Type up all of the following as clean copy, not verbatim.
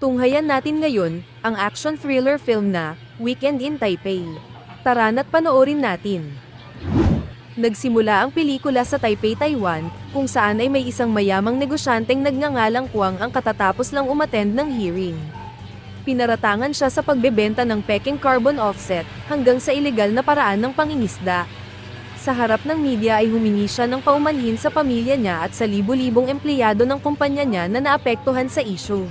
Tunghayan natin ngayon, ang action thriller film na, Weekend in Taipei. Tara na't panoorin natin. Nagsimula ang pelikula sa Taipei, Taiwan, kung saan ay may isang mayamang negosyanteng nagngangalang Kwang ang katatapos lang umattend ng hearing. Pinaratangan siya sa pagbebenta ng peking carbon offset, hanggang sa ilegal na paraan ng pangingisda. Sa harap ng media ay humingi siya ng paumanhin sa pamilya niya at sa libu-libong empleyado ng kumpanya niya na naapektuhan sa issue.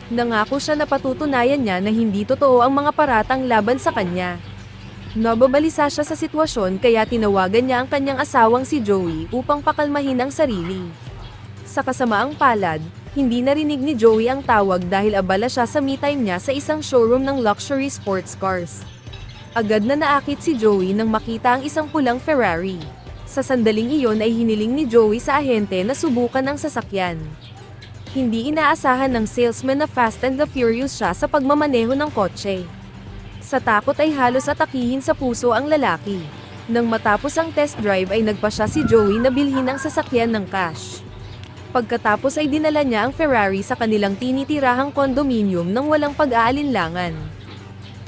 Nangako siya na patutunayan niya na hindi totoo ang mga paratang laban sa kanya. Nababalisa siya sa sitwasyon kaya tinawagan niya ang kanyang asawang si Joey upang pakalmahin ang sarili. Sa kasamaang palad, hindi narinig ni Joey ang tawag dahil abala siya sa me time niya sa isang showroom ng luxury sports cars. Agad na naakit si Joey nang makita ang isang pulang Ferrari. Sa sandaling iyon ay hiniling ni Joey sa ahente na subukan ang sasakyan. Hindi inaasahan ng salesman na Fast and the Furious siya sa pagmamaneho ng kotse. Sa takot ay halos atakihin sa puso ang lalaki. Nang matapos ang test drive ay nagpa siya si Joey na bilhin ang sasakyan ng cash. Pagkatapos ay dinala niya ang Ferrari sa kanilang tinitirahang kondominium nang walang pag-aalinlangan.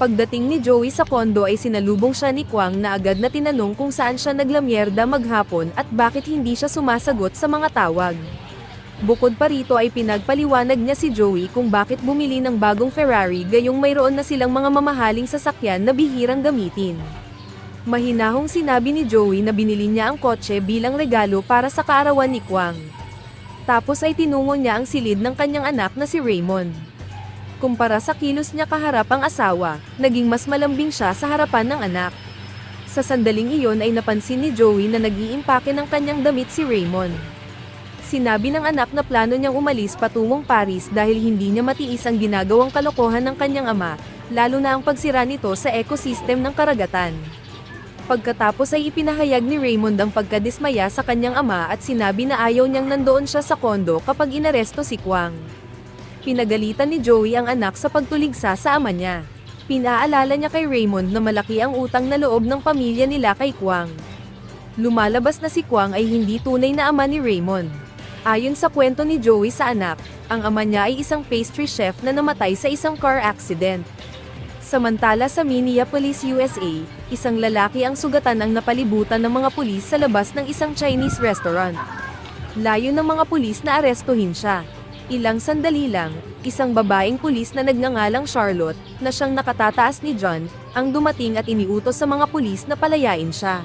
Pagdating ni Joey sa kondo ay sinalubong siya ni Kwang na agad na tinanong kung saan siya naglamyerda maghapon at bakit hindi siya sumasagot sa mga tawag. Bukod pa rito ay pinagpaliwanag niya si Joey kung bakit bumili ng bagong Ferrari gayong mayroon na silang mga mamahaling sasakyan na bihirang gamitin. Mahinahong sinabi ni Joey na binili niya ang kotse bilang regalo para sa kaarawan ni Kwang. Tapos ay tinungo niya ang silid ng kanyang anak na si Raymond. Kumpara sa kilos niya kaharap ang asawa, naging mas malambing siya sa harapan ng anak. Sa sandaling iyon ay napansin ni Joey na nag-iimpake ng kanyang damit si Raymond. Sinabi ng anak na plano niyang umalis patungong Paris dahil hindi niya matiis ang ginagawang kalokohan ng kanyang ama, lalo na ang pagsira nito sa ecosystem ng karagatan. Pagkatapos ay ipinahayag ni Raymond ang pagkadismaya sa kanyang ama at sinabi na ayaw niyang nandoon siya sa kondo kapag inaresto si Kwang. Pinagalitan ni Joey ang anak sa pagtuligsa sa ama niya. Pinaalala niya kay Raymond na malaki ang utang na loob ng pamilya nila kay Kwang. Lumalabas na si Kwang ay hindi tunay na ama ni Raymond. Ayon sa kwento ni Joey sa anak, ang ama niya ay isang pastry chef na namatay sa isang car accident. Samantala sa Minneapolis, USA, isang lalaki ang sugatan ang napalibutan ng mga pulis sa labas ng isang Chinese restaurant. Layo ng mga pulis na arestuhin siya. Ilang sandali lang, isang babaeng pulis na nagngangalang Charlotte, na siyang nakatataas ni John, ang dumating at iniutos sa mga pulis na palayain siya.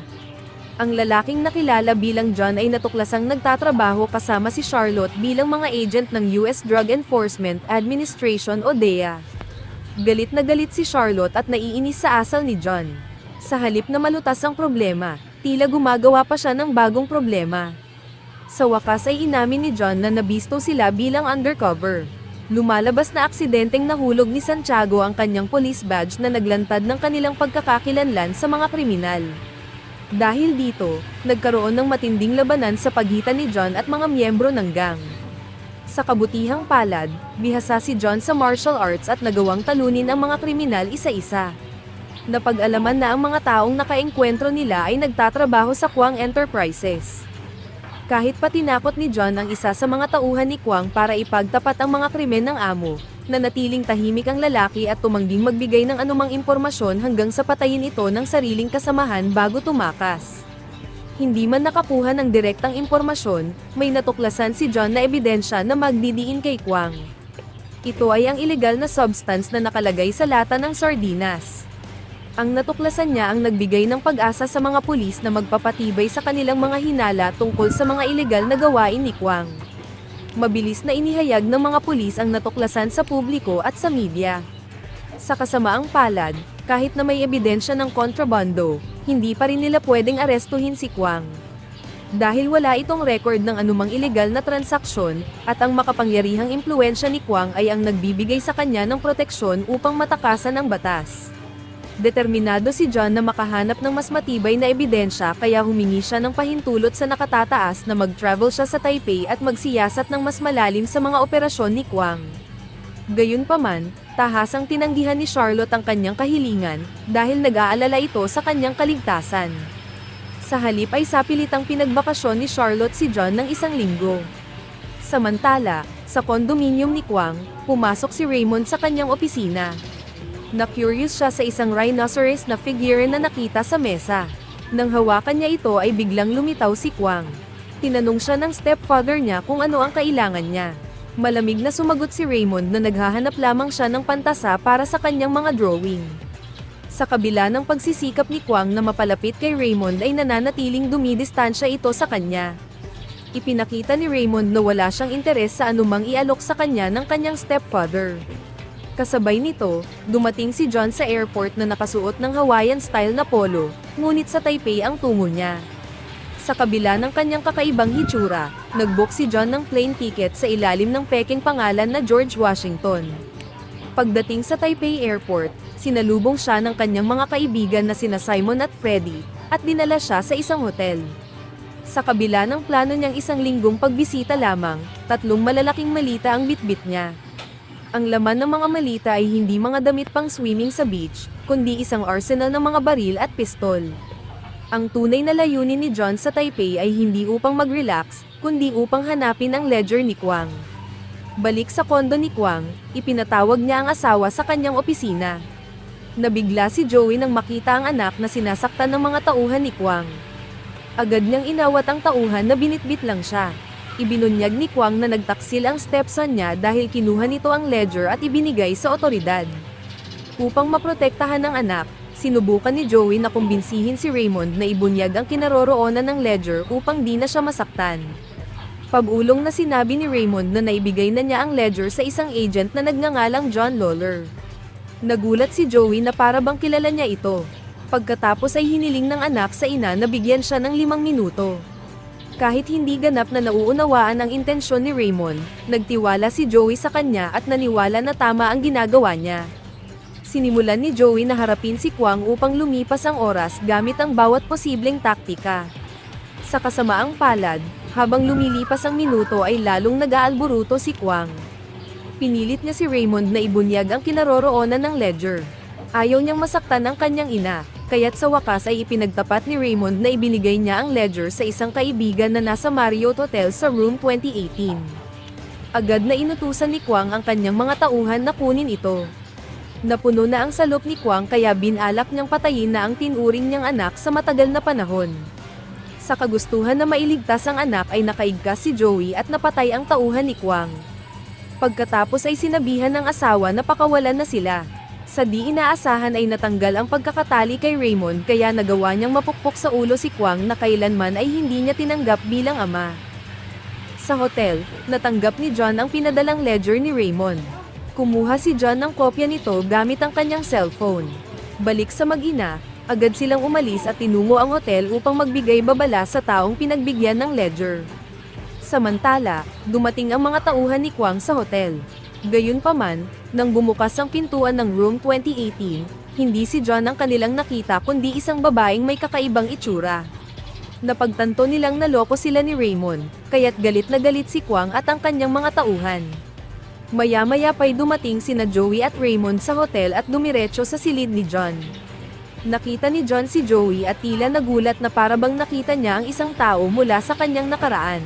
Ang lalaking nakilala bilang John ay natuklasang nagtatrabaho kasama si Charlotte bilang mga agent ng US Drug Enforcement Administration o DEA. Galit na galit si Charlotte at naiinis sa asal ni John. Sa halip na malutas ang problema, tila gumagawa pa siya ng bagong problema. Sa wakas ay inamin ni John na nabisto sila bilang undercover. Lumalabas na aksidenteng nahulog ni Santiago ang kanyang police badge na naglantad ng kanilang pagkakakilanlan sa mga kriminal. Dahil dito, nagkaroon ng matinding labanan sa pagitan ni John at mga miyembro ng gang. Sa kabutihang palad, bihasa si John sa martial arts at nagawang talunin ang mga kriminal isa-isa. Napag-alaman na ang mga taong nakaengkwentro nila ay nagtatrabaho sa Kwang Enterprises. Kahit pa tinakot ni John ang isa sa mga tauhan ni Kwang para ipagtapat ang mga krimen ng amo, nanatiling tahimik ang lalaki at tumangging magbigay ng anumang impormasyon hanggang sa patayin ito ng sariling kasamahan bago tumakas. Hindi man nakakuha ng direktang impormasyon, may natuklasan si John na ebidensya na magdidiin kay Kwang. Ito ay ang ilegal na substance na nakalagay sa lata ng sardinas. Ang natuklasan niya ang nagbigay ng pag-asa sa mga pulis na magpapatibay sa kanilang mga hinala tungkol sa mga ilegal na gawain ni Kwang. Mabilis na inihayag ng mga pulis ang natuklasan sa publiko at sa media. Sa kasamaang palad, kahit na may ebidensya ng kontrabando, hindi pa rin nila pwedeng arestuhin si Kwang. Dahil wala itong record ng anumang ilegal na transaksyon, at ang makapangyarihang impluwensya ni Kwang ay ang nagbibigay sa kanya ng proteksyon upang matakasan ang batas. Determinado si John na makahanap ng mas matibay na ebidensya kaya humingi siya ng pahintulot sa nakatataas na mag-travel siya sa Taipei at magsiyasat ng mas malalim sa mga operasyon ni Kwang. Gayunpaman, tahasang tinanggihan ni Charlotte ang kanyang kahilingan, dahil nag-aalala ito sa kanyang kaligtasan. Sa halip ay sapilitang pinagbakasyon ni Charlotte si John ng isang linggo. Samantala, Sa condominium ni Kwang, pumasok si Raymond sa kanyang opisina. Na-curious siya sa isang rhinoceros na figure na nakita sa mesa. Nang hawakan niya ito ay biglang lumitaw si Kwang. Tinanong siya ng stepfather niya kung ano ang kailangan niya. Malamig na sumagot si Raymond na naghahanap lamang siya ng pantasa para sa kanyang mga drawing. Sa kabila ng pagsisikap ni Kwang na mapalapit kay Raymond ay nananatiling dumidistansya ito sa kanya. Ipinakita ni Raymond na wala siyang interes sa anumang ialok sa kanya ng kanyang stepfather. Kasabay nito, dumating si John sa airport na nakasuot ng Hawaiian-style na polo, ngunit sa Taipei ang tungo niya. Sa kabila ng kanyang kakaibang hitsura, nag-book si John ng plane ticket sa ilalim ng pekeng pangalan na George Washington. Pagdating sa Taipei Airport, sinalubong siya ng kanyang mga kaibigan na sina Simon at Freddie, at dinala siya sa isang hotel. Sa kabila ng plano niyang isang linggong pagbisita lamang, 3 malalaking malita ang bitbit niya. Ang laman ng mga malita ay hindi mga damit pang swimming sa beach, kundi isang arsenal ng mga baril at pistol. Ang tunay na layunin ni John sa Taipei ay hindi upang mag-relax, kundi upang hanapin ang ledger ni Kwang. Balik sa kondo ni Kwang, ipinatawag niya ang asawa sa kanyang opisina. Nabigla si Joey nang makita ang anak na sinasaktan ng mga tauhan ni Kwang. Agad niyang inawat ang tauhan na binitbit lang siya. Ibinunyag ni Kwang na nagtaksil ang stepson niya dahil kinuha nito ang ledger at ibinigay sa otoridad. Upang maprotektahan ang anak, sinubukan ni Joey na kumbinsihin si Raymond na ibunyag ang kinaroroonan ng ledger upang di na siya masaktan. Pag-ulong na sinabi ni Raymond na naibigay na niya ang ledger sa isang agent na nagngangalang John Lawler. Nagulat si Joey na para bang kilala niya ito. Pagkatapos ay hiniling ng anak sa ina na bigyan siya ng 5 minuto. Kahit hindi ganap na nauunawaan ang intensyon ni Raymond, nagtiwala si Joey sa kanya at naniwala na tama ang ginagawa niya. Sinimulan ni Joey na harapin si Kwang upang lumipas ang oras gamit ang bawat posibleng taktika. Sa kasamaang palad, habang lumilipas ang minuto ay lalong nag-aalburuto si Kwang. Pinilit niya si Raymond na ibunyag ang kinaroroonan ng ledger. Ayaw niyang masaktan ang kanyang ina, kaya't sa wakas ay ipinagtapat ni Raymond na ibinigay niya ang ledger sa isang kaibigan na nasa Marriott Hotel sa room 2018. Agad na inutusan ni Kwang ang kanyang mga tauhan na kunin ito. Napuno na ang salop ni Kwang kaya binalak niyang patayin na ang tinuring niyang anak sa matagal na panahon. Sa kagustuhan na mailigtas ang anak ay nakaigkas si Joey at napatay ang tauhan ni Kwang. Pagkatapos ay sinabihan ng asawa na pakawalan na sila. Sa di inaasahan ay natanggal ang pagkakatali kay Raymond kaya nagawa niyang mapukpok sa ulo si Kwang na kailanman ay hindi niya tinanggap bilang ama. Sa hotel, natanggap ni John ang pinadalang ledger ni Raymond. Kumuha si John ng kopya nito gamit ang kanyang cellphone. Balik sa mag-ina, agad silang umalis at tinungo ang hotel upang magbigay babala sa taong pinagbigyan ng ledger. Samantala, dumating ang mga tauhan ni Kwang sa hotel. Gayunpaman, nang bumukas ang pintuan ng room 2018, hindi si John ang kanilang nakita kundi isang babaeng may kakaibang itsura. Napagtanto nilang naloko sila ni Raymond, kaya't galit na galit si Kwang at ang kanyang mga tauhan. Maya-maya pa'y dumating sina Joey at Raymond sa hotel at dumiretso sa silid ni John. Nakita ni John si Joey at tila nagulat na parabang nakita niya ang isang tao mula sa kanyang nakaraan.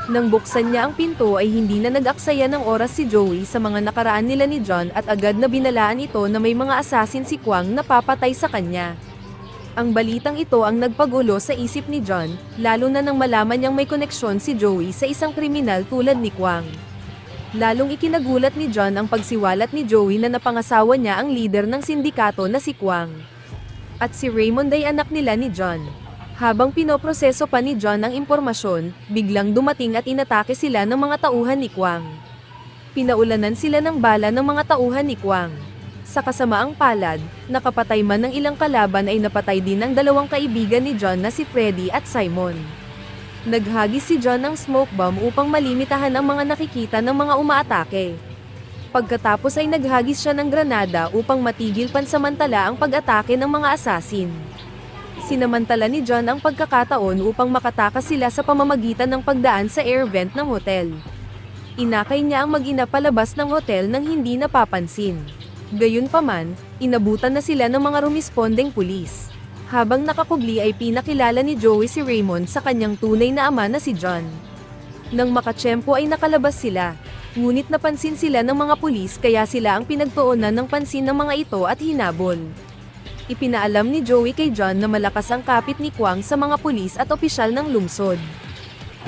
Nang buksan niya ang pinto ay hindi na nag-aksaya ng oras si Joey sa mga nakaraan nila ni John at agad na binalaan ito na may mga assassin si Kwang na papatay sa kanya. Ang balitang ito ang nagpagulo sa isip ni John, lalo na nang malaman niyang may koneksyon si Joey sa isang kriminal tulad ni Kwang. Lalong ikinagulat ni John ang pagsiwalat ni Joey na napangasawa niya ang leader ng sindikato na si Kwang. At si Raymond ay anak nila ni John. Habang pinoproseso pa ni John ang impormasyon, biglang dumating at inatake sila ng mga tauhan ni Kwang. Pinaulanan sila ng bala ng mga tauhan ni Kwang. Sa kasamaang palad, nakapatay man ng ilang kalaban ay napatay din ng 2 kaibigan ni John na si Freddie at Simon. Naghagis si John ng smoke bomb upang malimitahan ang mga nakikita ng mga umaatake. Pagkatapos ay naghagis siya ng granada upang matigil pansamantala ang pag-atake ng mga assassin. Sinamantala ni John ang pagkakataon upang makatakas sila sa pamamagitan ng pagdaan sa air vent ng hotel. Inakay niya ang mag-ina palabas ng hotel nang hindi napapansin. Gayunpaman, inabutan na sila ng mga rumispondeng pulis. Habang nakakubli ay pinakilala ni Joey si Raymond sa kanyang tunay na ama na si John. Nang makatsyempo ay nakalabas sila. Ngunit napansin sila ng mga pulis kaya sila ang pinagtuunan ng pansin ng mga ito at hinabol. Ipinaalam ni Joey kay John na malakas ang kapit ni Kwang sa mga pulis at opisyal ng lungsod.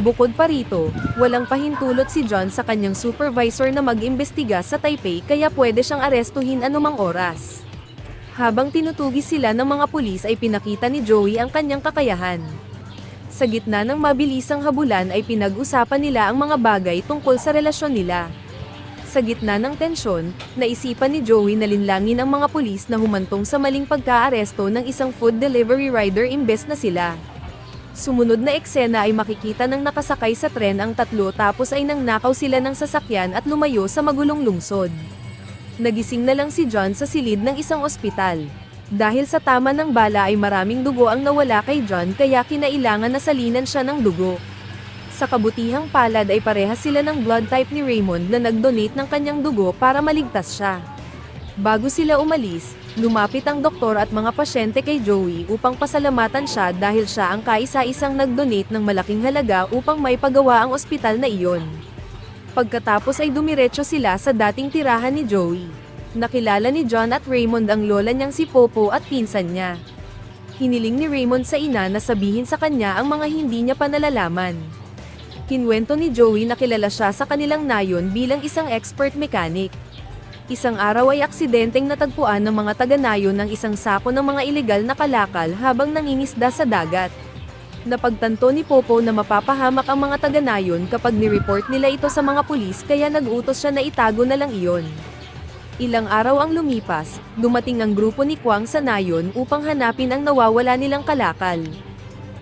Bukod pa rito, walang pahintulot si John sa kanyang supervisor na mag-imbestiga sa Taipei kaya pwede siyang arestuhin anumang oras. Habang tinutugis sila ng mga pulis ay pinakita ni Joey ang kanyang kakayahan. Sa gitna ng mabilisang habulan ay pinag-usapan nila ang mga bagay tungkol sa relasyon nila. Sa gitna ng tensyon, naisipan ni Joey na linlangin ang mga pulis na humantong sa maling pagkaaresto ng isang food delivery rider imbes na sila. Sumunod na eksena ay makikita ng nakasakay sa tren ang tatlo tapos ay nangnakaw sila ng sasakyan at lumayo sa magulong lungsod. Nagising na lang si John sa silid ng isang ospital. Dahil sa tama ng bala ay maraming dugo ang nawala kay John kaya kinailangan na salinan siya ng dugo. Sa kabutihang palad ay parehas sila ng blood type ni Raymond na nag-donate ng kanyang dugo para maligtas siya. Bago sila umalis, lumapit ang doktor at mga pasyente kay Joey upang pasalamatan siya dahil siya ang kaisa-isang nag-donate ng malaking halaga upang may pagawa ang ospital na iyon. Pagkatapos ay dumiretso sila sa dating tirahan ni Joey. Nakilala ni John at Raymond ang lola niyang si Popo at pinsan niya. Hiniling ni Raymond sa ina na sabihin sa kanya ang mga hindi niya pa nalalaman. Kinwento ni Joey na kilala siya sa kanilang nayon bilang isang expert mechanic. Isang araw ay aksidenteng natagpuan ng mga taga-nayon ng isang sako ng mga ilegal na kalakal habang nangingisda sa dagat. Napagtanto ni Popo na mapapahamak ang mga taga-nayon kapag ni-report nila ito sa mga pulis kaya nag-utos siya na itago na lang iyon. Ilang araw ang lumipas, dumating ang grupo ni Kwang sa nayon upang hanapin ang nawawala nilang kalakal.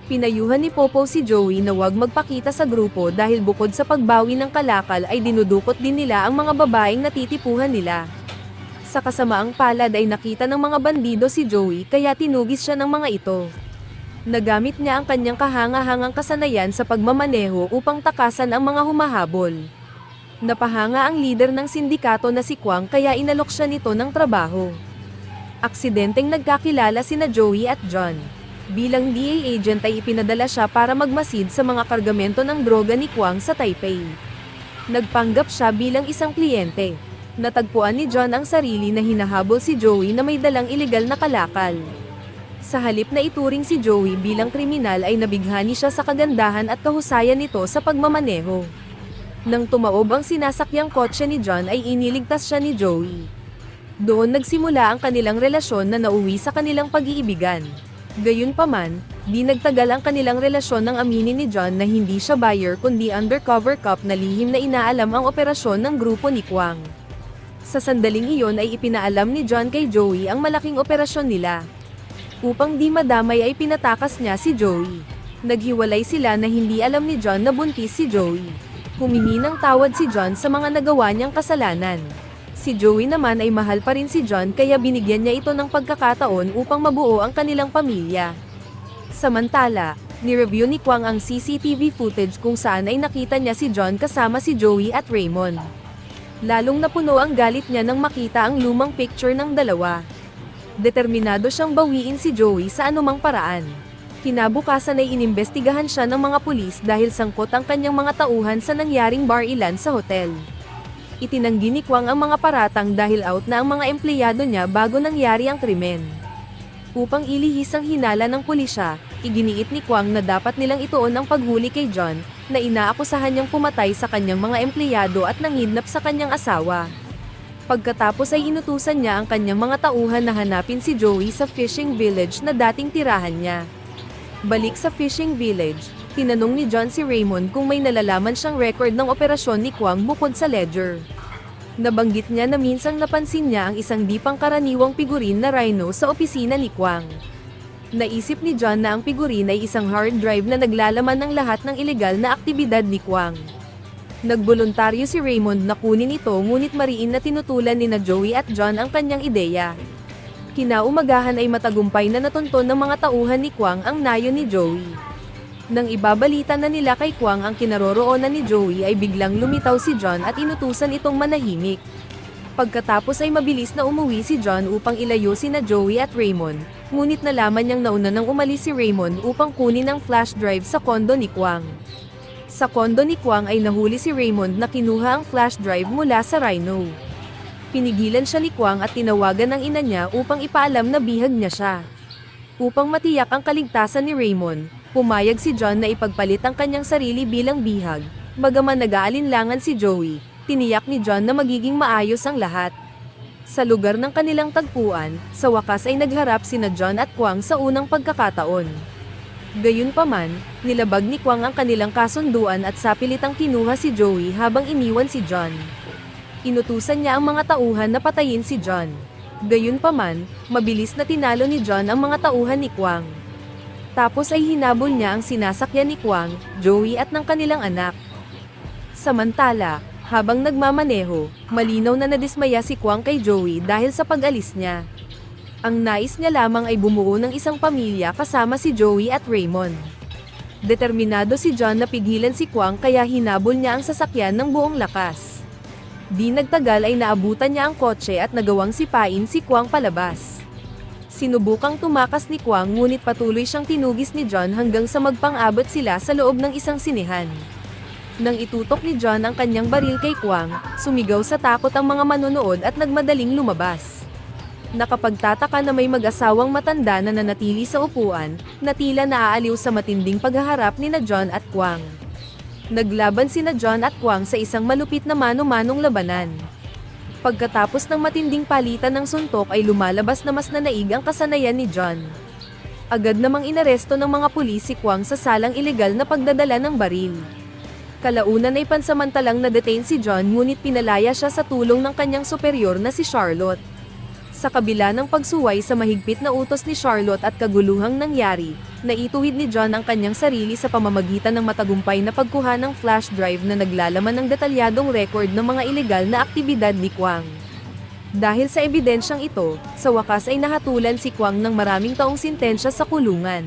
Pinayuhan ni Popo si Joey na huwag magpakita sa grupo dahil bukod sa pagbawi ng kalakal ay dinudukot din nila ang mga babaeng natitipuhan nila. Sa kasamaang palad ay nakita ng mga bandido si Joey kaya tinugis siya ng mga ito. Nagamit niya ang kanyang kahanga-hangang kasanayan sa pagmamaneho upang takasan ang mga humahabol. Napahanga ang leader ng sindikato na si Kwang kaya inalok siya nito ng trabaho. Aksidenteng nagkakilala sina Joey at John. Bilang DA agent ay ipinadala siya para magmasid sa mga kargamento ng droga ni Kwang sa Taipei. Nagpanggap siya bilang isang kliyente. Natagpuan ni John ang sarili na hinahabol si Joey na may dalang ilegal na kalakal. Sa halip na ituring si Joey bilang kriminal ay nabighani siya sa kagandahan at kahusayan nito sa pagmamaneho. Nang tumaob ang sinasakyang kotse ni John ay iniligtas siya ni Joey. Doon nagsimula ang kanilang relasyon na nauwi sa kanilang pag-iibigan. Gayunpaman, di nagtagal ang kanilang relasyon nang aminin ni John na hindi siya buyer kundi undercover cop na lihim na inaalam ang operasyon ng grupo ni Kwang. Sa sandaling iyon ay ipinaalam ni John kay Joey ang malaking operasyon nila. Upang di madamay ay pinatakas niya si Joey. Naghiwalay sila na hindi alam ni John na buntis si Joey. Humingi ng tawad si John sa mga nagawa niyang kasalanan. Si Joey naman ay mahal pa rin si John kaya binigyan niya ito ng pagkakataon upang mabuo ang kanilang pamilya. Samantala, ni-review ni Kwang ang CCTV footage kung saan ay nakita niya si John kasama si Joey at Raymond. Lalong napuno ang galit niya nang makita ang lumang picture ng dalawa. Determinado siyang bawiin si Joey sa anumang paraan. Kinabukasan ay inimbestigahan siya ng mga pulis dahil sangkot ang kanyang mga tauhan sa nangyaring bar-ilan sa hotel. Itinanggi ni Kwang ang mga paratang dahil out na ang mga empleyado niya bago nangyari ang krimen. Upang ilihis ang hinala ng pulisya, iginiit ni Kwang na dapat nilang ituon ang paghuli kay John, na inaakusahan niyang pumatay sa kanyang mga empleyado at nangidnap sa kanyang asawa. Pagkatapos ay inutusan niya ang kanyang mga tauhan na hanapin si Joey sa fishing village na dating tirahan niya. Balik sa fishing village, tinanong ni John si Raymond kung may nalalaman siyang record ng operasyon ni Kwang bukod sa ledger. Nabanggit niya na minsang napansin niya ang isang di pangkaraniwang figurin na rhino sa opisina ni Kwang. Naisip ni John na ang figurin ay isang hard drive na naglalaman ng lahat ng ilegal na aktibidad ni Kwang. Nagboluntaryo si Raymond na kunin ito ngunit mariin na tinutulan ni na Joey at John ang kanyang ideya. Kinaumagahan ay matagumpay na natunton ng mga tauhan ni Kwang ang nayo ni Joey. Nang ibabalita na nila kay Kwang ang kinaroroonan ni Joey ay biglang lumitaw si John at inutusan itong manahimik. Pagkatapos ay mabilis na umuwi si John upang ilayo sina Joey at Raymond, ngunit nalaman niyang nauna nang umalis si Raymond upang kunin ang flash drive sa kondo ni Kwang. Sa kondo ni Kwang ay nahuli si Raymond na kinuha ang flash drive mula sa Rhino. Pinigilan siya ni Kwang at tinawagan ng ina niya upang ipaalam na bihag niya siya. Upang matiyak ang kaligtasan ni Raymond, pumayag si John na ipagpalit ang kanyang sarili bilang bihag. Bagaman nag-aalinlangan si Joey, tiniyak ni John na magiging maayos ang lahat. Sa lugar ng kanilang tagpuan, sa wakas ay nagharap sina John at Kwang sa unang pagkakataon. Gayunpaman, nilabag ni Kwang ang kanilang kasunduan at sapilitang kinuha si Joey habang iniwan si John. Inutusan niya ang mga tauhan na patayin si John. Gayunpaman, mabilis na tinalo ni John ang mga tauhan ni Kwang. Tapos ay hinabol niya ang sinasakyan ni Kwang, Joey at ng kanilang anak. Samantala, habang nagmamaneho, malinaw na nadismaya si Kwang kay Joey dahil sa pag-alis niya. Ang nais niya lamang ay bumuo ng isang pamilya kasama si Joey at Raymond. Determinado si John na pigilan si Kwang kaya hinabol niya ang sasakyan ng buong lakas. Di nagtagal ay naabutan niya ang kotse at nagawang sipain si Kwang palabas. Sinubukang tumakas ni Kwang ngunit patuloy siyang tinugis ni John hanggang sa magpang-abot sila sa loob ng isang sinehan. Nang itutok ni John ang kanyang baril kay Kwang, sumigaw sa takot ang mga manonood at nagmadaling lumabas. Nakapagtataka na may mag-asawang matanda na nanatili sa upuan, na tila naaaliw sa matinding paghaharap ni na John at Kwang. Naglaban sina John at Kwang sa isang malupit na mano-manong labanan. Pagkatapos ng matinding palitan ng suntok ay lumalabas na mas nanaig ang kasanayan ni John. Agad namang inaresto ng mga pulis si Kwang sa salang ilegal na pagdadala ng baril. Kalaunan ay pansamantalang na-detain si John ngunit pinalaya siya sa tulong ng kanyang superior na si Charlotte. Sa kabila ng pagsuway sa mahigpit na utos ni Charlotte at kaguluhang nangyari, naituwid ni John ang kanyang sarili sa pamamagitan ng matagumpay na pagkuha ng flash drive na naglalaman ng detalyadong record ng mga ilegal na aktibidad ni Kwang. Dahil sa ebidensyang ito, sa wakas ay nahatulan si Kwang ng maraming taong sintensya sa kulungan.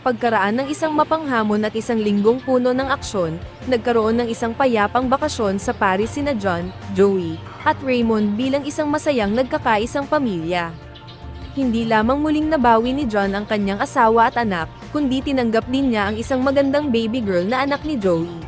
Pagkaraan ng isang mapanghamon at isang linggong puno ng aksyon, nagkaroon ng isang payapang bakasyon sa Paris sina John, Joey, at Raymond bilang isang masayang nagkakaisang pamilya. Hindi lamang muling nabawi ni John ang kanyang asawa at anak, kundi tinanggap din niya ang isang magandang baby girl na anak ni Joey.